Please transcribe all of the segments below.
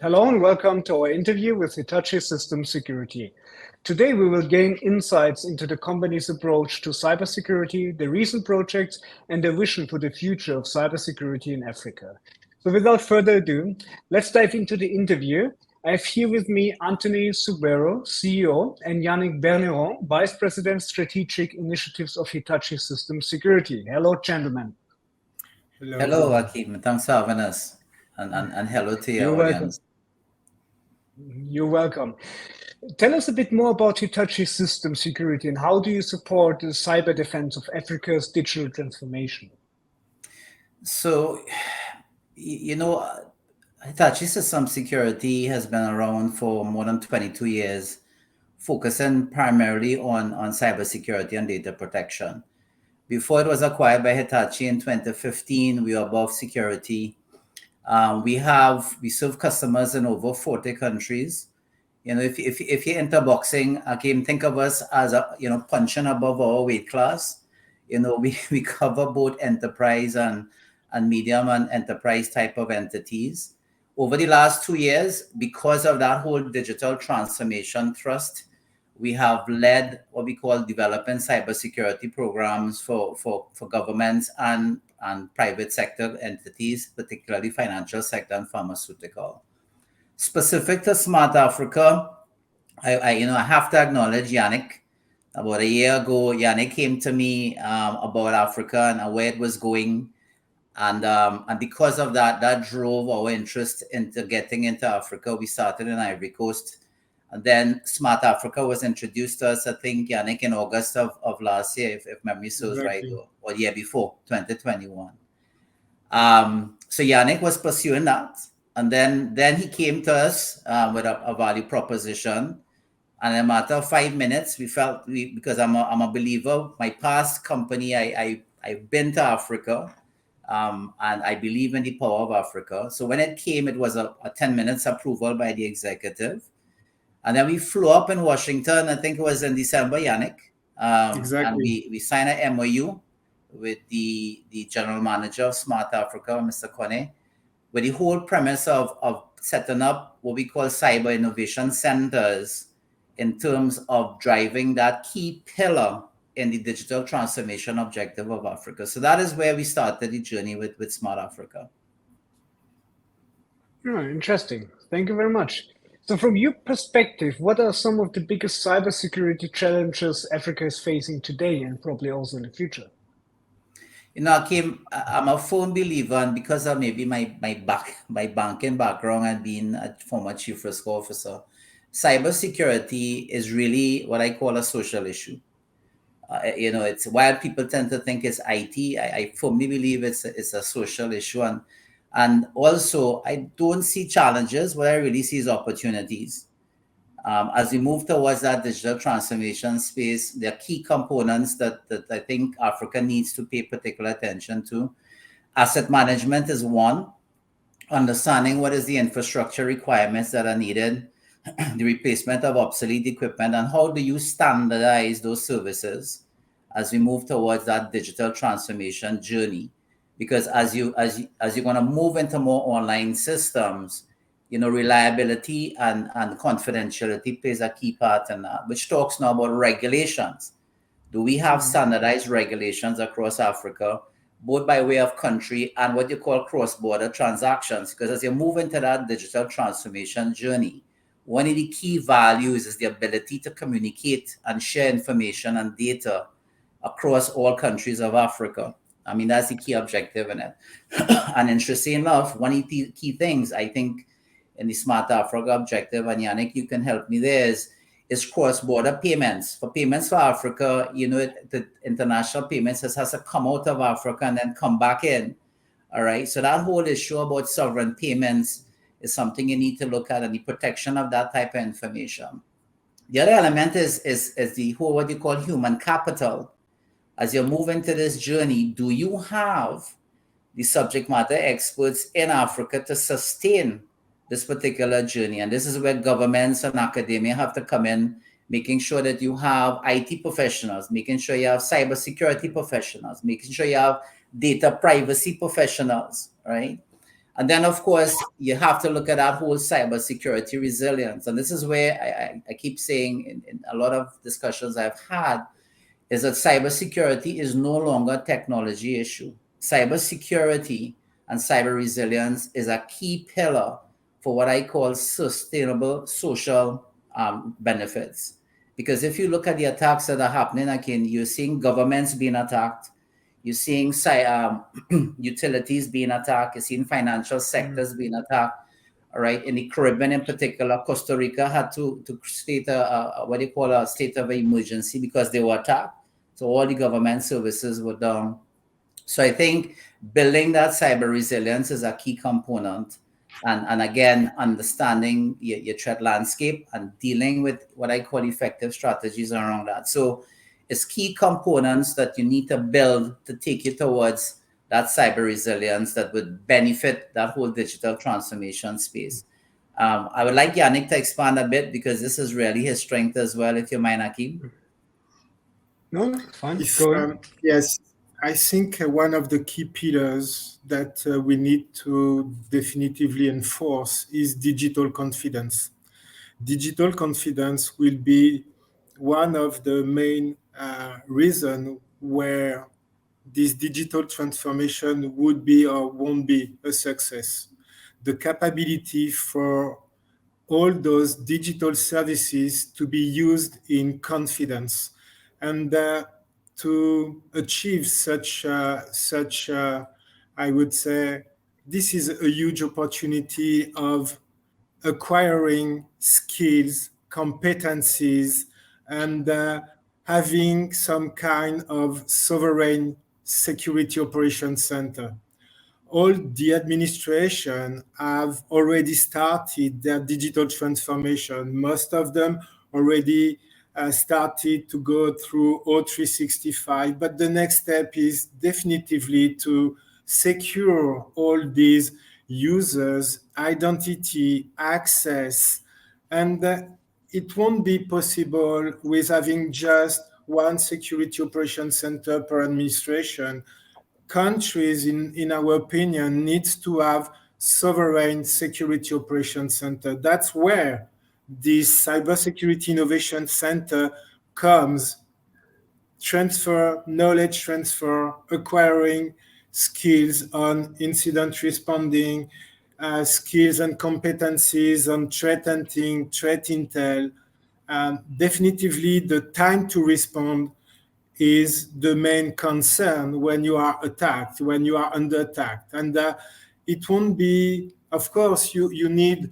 Hello and welcome to our interview with Hitachi Security. Today we will gain insights into the company's approach to cybersecurity, the recent projects, and their vision for the future of cybersecurity in Africa. So without further ado, let's dive into the interview. I have here with me Anthony Subero, CEO, and Yannick Berneron, Vice President Strategic Initiatives of Hitachi Security. Hello, gentlemen. Hello, Akeem. Thanks for having us. And hello to your audience. You're welcome. Tell us a bit more about Hitachi Security and how do you support the cyber defense of Africa's digital transformation? So, Hitachi Security has been around for more than 22 years, focusing primarily on cybersecurity and data protection. Before it was acquired by Hitachi in 2015, we were above security. We serve customers in over 40 countries. If you're into boxing, Akeem, think of us as punching above our weight class. We cover both enterprise and medium and enterprise type of entities. Over the last 2 years, because of that whole digital transformation thrust, we have led what we call developing cybersecurity programs for governments and private sector entities, particularly financial sector and pharmaceutical. Specific to Smart Africa, I have to acknowledge Yannick. About a year ago, Yannick came to me about Africa and where it was going. And because of that drove our interest into getting into Africa. We started in Ivory Coast. And then Smart Africa was introduced to us, I think, Yannick, in August of last year, if memory serves right, or the year before, 2021. So Yannick was pursuing that. And then he came to us with a value proposition. And in a matter of 5 minutes, because I'm a believer, my past company, I've been to Africa, and I believe in the power of Africa. So when it came, it was a 10 minutes approval by the executive. And then we flew up in Washington, I think it was in December, Yannick. Exactly. And we signed an MOU with the general manager of Smart Africa, Mr. Kone, with the whole premise of setting up what we call cyber innovation centers in terms of driving that key pillar in the digital transformation objective of Africa. So that is where we started the journey with Smart Africa. Oh, interesting. Thank you very much. So from your perspective, what are some of the biggest cybersecurity challenges Africa is facing today and probably also in the future? Akeem, I'm a firm believer, and because of maybe my banking background and being a former chief risk officer, cybersecurity is really what I call a social issue. It's while people tend to think it's IT, I firmly believe it's a social issue. And also, I don't see challenges. What I really see is opportunities. As we move towards that digital transformation space, there are key components that I think Africa needs to pay particular attention to. Asset management is one. Understanding what is the infrastructure requirements that are needed, the replacement of obsolete equipment, and how do you standardize those services as we move towards that digital transformation journey. Because as you're going to move into more online systems, reliability and confidentiality plays a key part in that, which talks now about regulations. Do we have standardized regulations across Africa, both by way of country and what you call cross-border transactions? Because as you move into that digital transformation journey, one of the key values is the ability to communicate and share information and data across all countries of Africa. I mean, that's the key objective in it. And interesting enough, one of the key things I think in the Smart Africa objective, and Yannick, you can help me there, is cross-border payments. For payments for Africa, the international payments has to come out of Africa and then come back in. All right. So that whole issue about sovereign payments is something you need to look at, and the protection of that type of information. The other element is the whole, what you call human capital. As you move into this journey, do you have the subject matter experts in Africa to sustain this particular journey? And this is where governments and academia have to come in, making sure that you have IT professionals, making sure you have cybersecurity professionals, making sure you have data privacy professionals, right? And then, of course, you have to look at that whole cybersecurity resilience. And this is where I keep saying in a lot of discussions I've had is that cybersecurity is no longer a technology issue. Cybersecurity and cyber resilience is a key pillar for what I call sustainable social benefits. Because if you look at the attacks that are happening, again, you're seeing governments being attacked, you're seeing utilities being attacked, you're seeing financial sectors being attacked. All right, in the Caribbean in particular, Costa Rica had to state what they call a state of emergency because they were attacked. So all the government services were down. So I think building that cyber resilience is a key component. And again, understanding your threat landscape and dealing with what I call effective strategies around that. So it's key components that you need to build to take you towards that cyber resilience that would benefit that whole digital transformation space. I would like Yannick to expand a bit because this is really his strength as well, if you mind, Akeem. No, fine. Go ahead. Yes, I think one of the key pillars that we need to definitively enforce is digital confidence. Digital confidence will be one of the main reasons where this digital transformation would be or won't be a success. The capability for all those digital services to be used in confidence and to achieve such, I would say, this is a huge opportunity of acquiring skills, competencies, and having some kind of sovereign security operations center. All the administration have already started their digital transformation. Most of them already started to go through O365, but the next step is definitively to secure all these users, identity, access, and it won't be possible with having just one security operations center per administration. Countries, in our opinion, needs to have sovereign security operations center. That's where this cybersecurity innovation center comes. Transfer, knowledge transfer, acquiring skills on incident responding, skills and competencies on threat hunting, threat intel. Definitively, the time to respond is the main concern when you are attacked, when you are under attack. And it won't be, of course, you need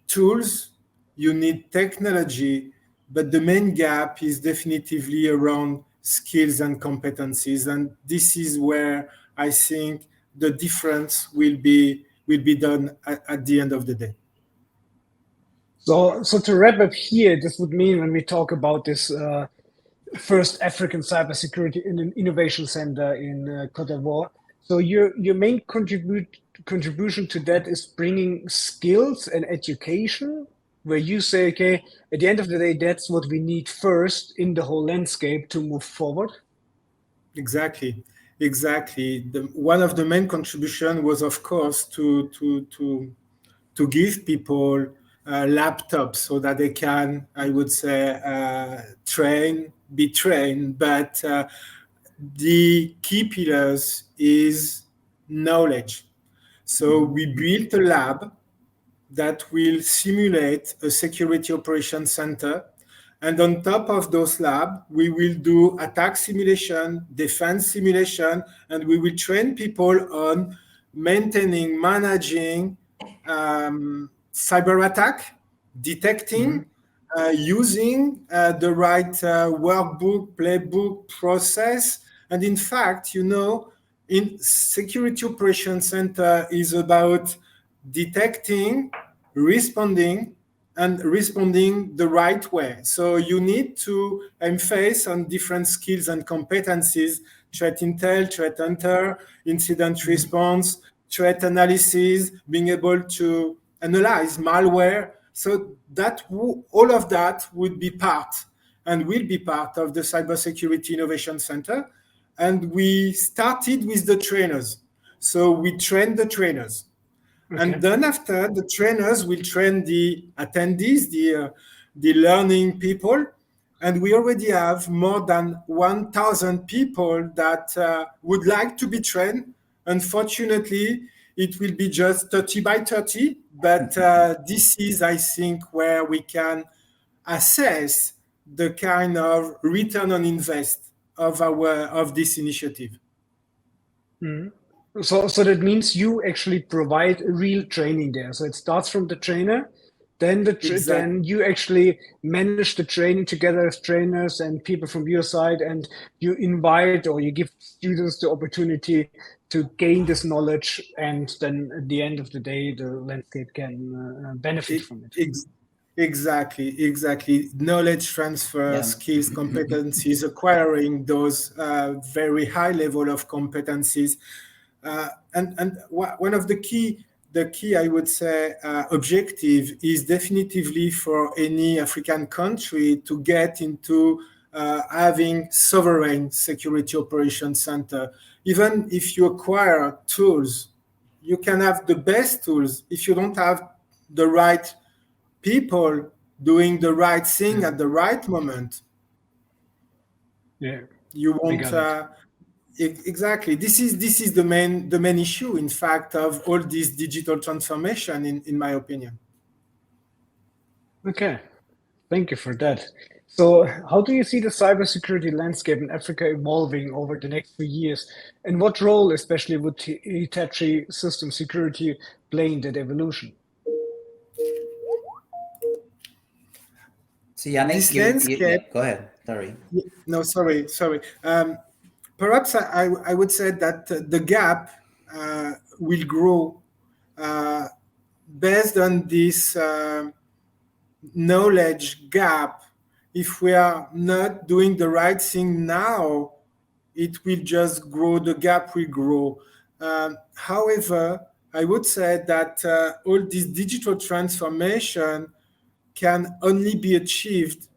tools, you need technology, but the main gap is definitively around skills and competencies. And this is where I think the difference will be done at the end of the day. So to wrap up here, this would mean when we talk about this first African cybersecurity innovation center in Cote d'Ivoire. So your main contribution to that is bringing skills and education, where you say, okay, at the end of the day, that's what we need first in the whole landscape to move forward. Exactly. One of the main contribution was, of course, to give people laptops so that they can, I would say, be trained. But the key pillars is knowledge. So we built a lab that will simulate a security operations center. And on top of those labs, we will do attack simulation, defense simulation, and we will train people on maintaining, managing cyber attack, detecting, using the right workbook, playbook, process. And in fact, in security operations center is about detecting, responding, and responding the right way. So you need to emphasize on different skills and competencies: threat intel, threat hunter, incident response, threat analysis, being able to analyze malware. So that all of that would be part and will be part of the Cybersecurity Innovation Center. And we started with the trainers. So we train the trainers. Okay. And then after, the trainers will train the attendees, the learning people. And we already have more than 1,000 people that would like to be trained. Unfortunately, it will be just 30 by 30. But this is, I think, where we can assess the kind of return on invest of this initiative. Mm-hmm. So that means you actually provide real training there. So it starts from the trainer, then then you actually manage the training together with trainers and people from your side, and you invite or you give students the opportunity to gain this knowledge, and then at the end of the day, the landscape can benefit from it. Exactly. Knowledge transfer, skills, competencies, acquiring those very high level of competencies. And one of the key, I would say, objective is definitively for any African country to get into having sovereign security operations center. Even if you acquire tools, you can have the best tools. If you don't have the right people doing the right thing at the right moment, you won't. Exactly. This is the main issue, in fact, of all this digital transformation, in my opinion. Okay, thank you for that. So, how do you see the cybersecurity landscape in Africa evolving over the next few years? And what role, especially, would Hitachi System Security play in that evolution? So, Yannick, go ahead. Sorry. No, sorry. Perhaps I would say that the gap will grow based on this knowledge gap. If we are not doing the right thing now, it will just grow, the gap will grow. However, I would say that all this digital transformation can only be achieved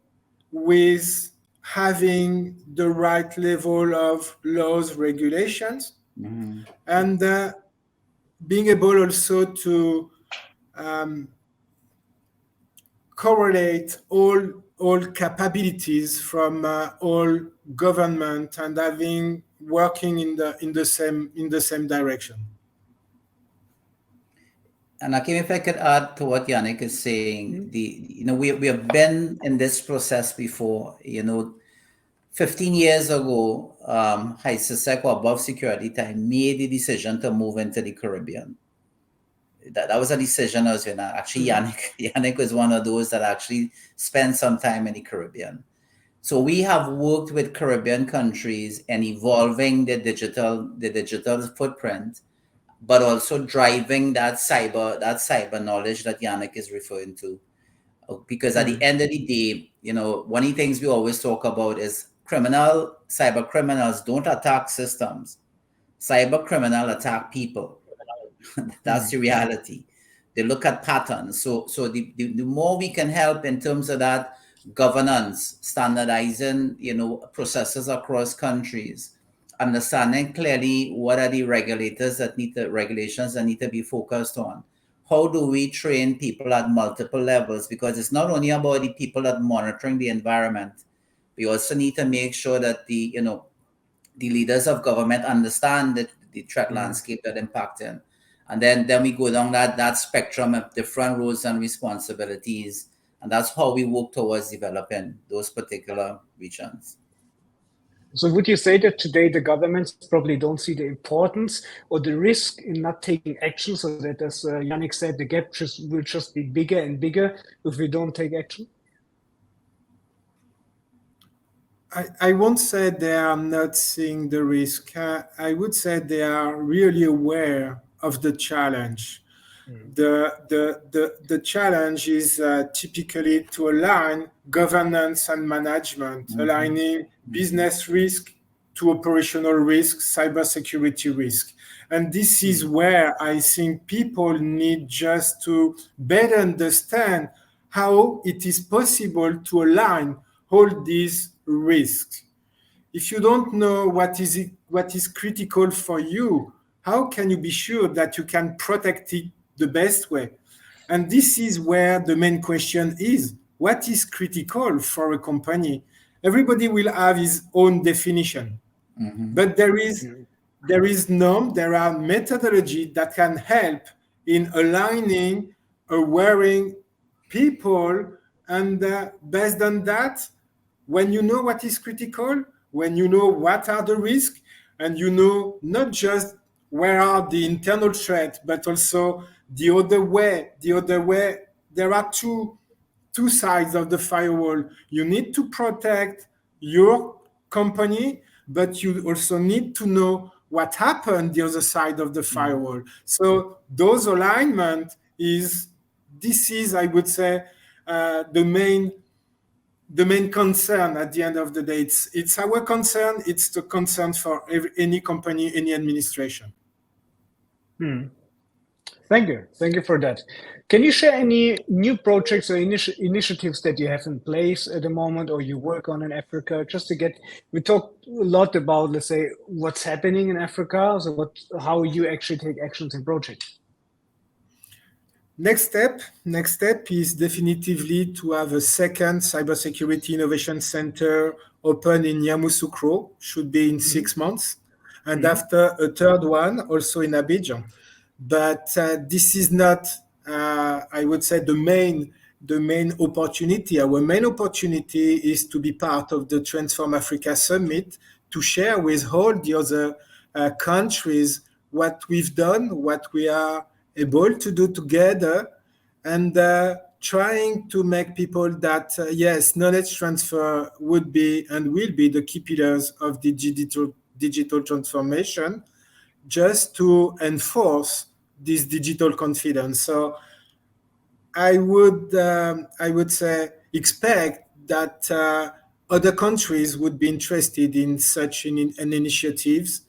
with having the right level of laws, regulations, and being able also to correlate all capabilities from all government and having working in the same direction. And Akim, if I could add to what Yannick is saying, we have been in this process before. 15 years ago, CISO or above security time made the decision to move into the Caribbean. That was a decision as actually Yannick was one of those that actually spent some time in the Caribbean. So we have worked with Caribbean countries in evolving the digital footprint, but also driving that cyber knowledge that Yannick is referring to. Because at the end of the day, one of the things we always talk about is cyber criminals don't attack systems. Cyber criminals attack people. That's the reality. They look at patterns. So the more we can help in terms of that governance, standardizing, processes across countries, understanding clearly what are the regulations that need to be focused on. How do we train people at multiple levels? Because it's not only about the people that are monitoring the environment. We also need to make sure that the leaders of government understand the threat landscape that impacting. And then we go down that spectrum of different roles and responsibilities. And that's how we work towards developing those particular regions. So would you say that today the governments probably don't see the importance or the risk in not taking action, so that, as Yannick said, the gap will just be bigger and bigger if we don't take action? I won't say they are not seeing the risk. I would say they are really aware of the challenge. The challenge is typically to align governance and management, aligning business risk to operational risk, cybersecurity risk. And this is where I think people need just to better understand how it is possible to align all these risks. If you don't know what is critical for you, how can you be sure that you can protect it the best way? And this is where the main question is. What is critical for a company? Everybody will have his own definition. But there are methodology that can help in aligning, awareing people, and based on that, when you know what is critical, when you know what are the risks, and you know not just where are the internal threats, but also the other way. There are two sides of the firewall. You need to protect your company, but you also need to know what happened the other side of the firewall. So those alignment is, I would say, the main concern at the end of the day. It's our concern. It's the concern for any company, any administration. Thank you for that. Can you share any new projects or initiatives that you have in place at the moment, or you work on in Africa? We talked a lot about, let's say, what's happening in Africa, so how you actually take actions in projects. Next step is definitively to have a second cybersecurity innovation center open in Yamoussoukro, should be in 6 months, and after a third one also in Abidjan. But this is not, I would say, the main opportunity. Our main opportunity is to be part of the Transform Africa Summit, to share with all the other countries what we've done, what we are able to do together, and trying to make people that, yes, knowledge transfer would be and will be the key pillars of the digital transformation, just to enforce this digital confidence. So I would say expect that other countries would be interested in such an initiatives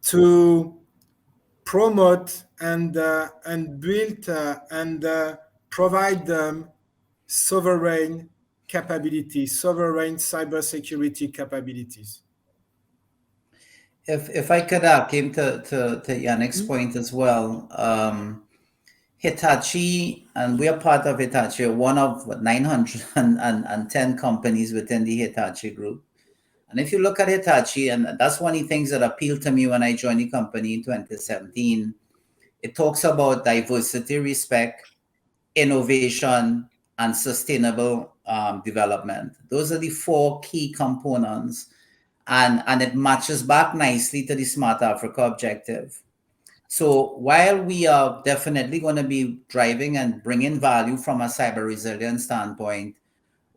to promote and build and provide them sovereign capabilities, sovereign cybersecurity capabilities. If I could came to Yannick's point as well, Hitachi, and we are part of Hitachi, one of 910 companies within the Hitachi Group. And if you look at Hitachi, and that's one of the things that appealed to me when I joined the company in 2017, it talks about diversity, respect, innovation, and sustainable development. Those are the 4 key components. And it matches back nicely to the Smart Africa objective. So while we are definitely going to be driving and bringing value from a cyber resilience standpoint,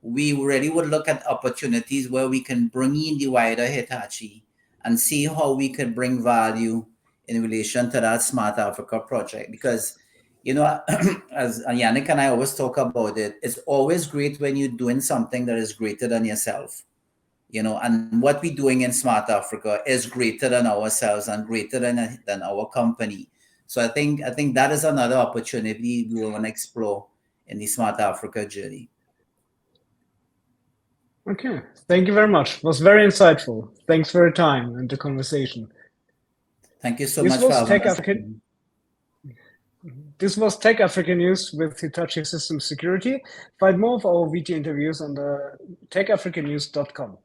we really would look at opportunities where we can bring in the wider Hitachi and see how we could bring value in relation to that Smart Africa project. Because, you know, as Yannick and I always talk about it, it's always great when you're doing something that is greater than yourself. You know, and what we're doing in Smart Africa is greater than ourselves and greater than our company. So I think that is another opportunity we want to explore in the Smart Africa journey. Okay, thank you very much. It was very insightful. Thanks for your time and the conversation. Thank you so much for having us. This was Tech Africa News with Hitachi Systems Security. Find more of our video interviews on the techafricanews.com.